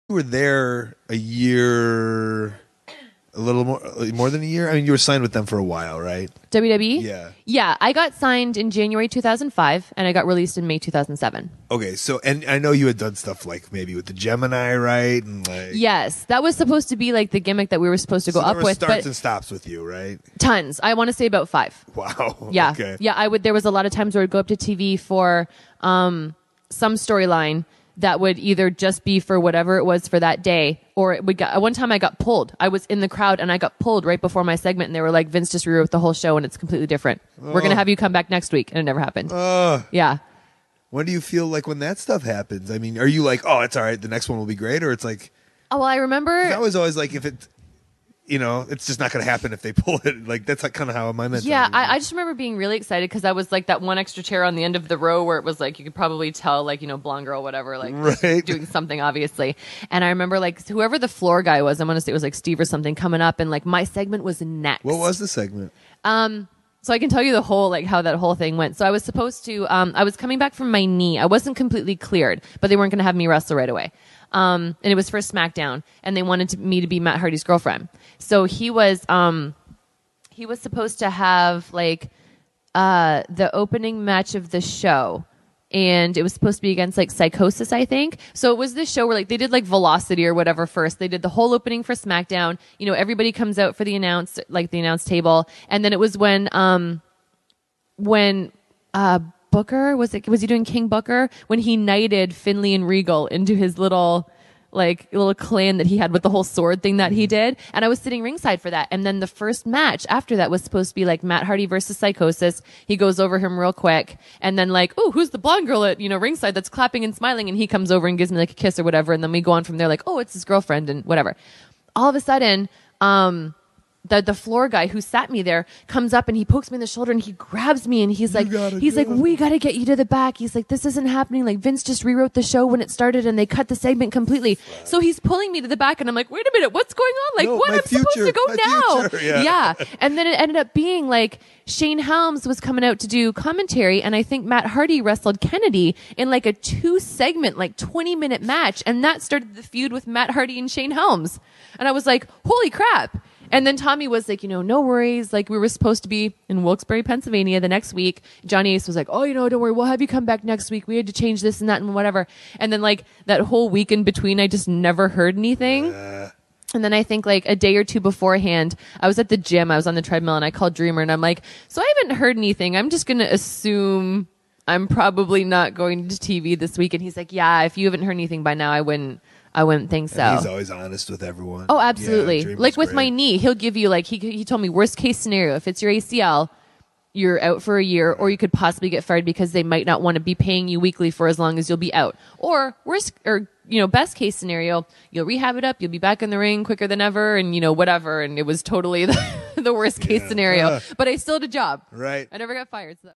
You were there a year, a little more than a year. I mean, you were signed with them for a while, right? WWE? Yeah. Yeah, I got signed in January 2005, and I got released in May 2007. Okay, so, and I know you had done stuff like maybe with the Gemini, right? And like, Yes, that was supposed to be like the gimmick that we were supposed to go so there up were with. starts But and stops with you, right? tons. I want to say about 5. Wow. Yeah. Okay. Yeah, I would. There was a lot of times where I'd go up to TV for some storyline that would either just be for whatever it was for that day, or it would get, one time I got pulled. I was in the crowd and I got pulled right before my segment, and they were like, Vince just rewrote the whole show and it's completely different. We're going to have you come back next week. And it never happened. Yeah. When do you feel like when that stuff happens? I mean, are you like, oh, it's all right, the next one will be great? Or it's like, Oh, well, I remember. I was always like, if it, you know, it's just not going to happen if they pull it. Like, that's kind of how my mentality Yeah, is. I just remember being really excited because I was like that one extra chair on the end of the row where it was like you could probably tell, like, you know, blonde girl, whatever, like Right. doing something obviously. And I remember like whoever the floor guy was, I'm gonna say it was like Steve or something, coming up, and like my segment was next. What was the segment? So I can tell you the whole, like, how that whole thing went. So I was supposed to, I was coming back from my knee. I wasn't completely cleared, but they weren't going to have me wrestle right away. And it was for SmackDown, and they wanted me to be Matt Hardy's girlfriend. So he was supposed to have like, the opening match of the show. And it was supposed to be against like Psychosis, I think. So it was this show where like they did like Velocity or whatever first. They did the whole opening for SmackDown. You know, everybody comes out for the announce table. And then it was when Booker, was he doing King Booker? When he knighted Finlay and Regal into his little clan that he had with the whole sword thing that he did. And I was sitting ringside for that. And then the first match after that was supposed to be like Matt Hardy versus Psychosis. He goes over him real quick. And then like, oh, who's the blonde girl at, you know, ringside that's clapping and smiling? And he comes over and gives me like a kiss or whatever. And then we go on from there like, oh, it's his girlfriend and whatever. All of a sudden, the floor guy who sat me there comes up and he pokes me in the shoulder and he grabs me and he's like, we got to get you to the back. He's like, this isn't happening. Like, Vince just rewrote the show when it started and they cut the segment completely. So he's pulling me to the back and I'm like, wait a minute, what's going on? Like, No, what? my I'm supposed to go now. future, yeah. And then it ended up being like Shane Helms was coming out to do commentary, and I think Matt Hardy wrestled Kennedy in like a 2-segment, like 20-minute match. And that started the feud with Matt Hardy and Shane Helms. And I was like, holy crap. And then Tommy was like, you know, no worries. Like, we were supposed to be in Wilkes-Barre, Pennsylvania the next week. Johnny Ace was like, oh, you know, don't worry. We'll have you come back next week. We had to change this and that and whatever. And then like that whole week in between, I just never heard anything. And then I think like a day or two beforehand, I was at the gym. I was on the treadmill and I called Dreamer and I'm like, so I haven't heard anything. I'm just going to assume I'm probably not going to TV this week. And he's like, yeah, if you haven't heard anything by now, I wouldn't think so. And he's always honest with everyone. Oh, absolutely. Yeah, like with my knee, he'll give you like, he told me worst case scenario, if it's your ACL, you're out for a year, or you could possibly get fired because they might not want to be paying you weekly for as long as you'll be out. Or best case scenario, you'll rehab it up, you'll be back in the ring quicker than ever, and you know, whatever. And it was totally the worst case scenario. But I still had a job. Right. I never got fired. So.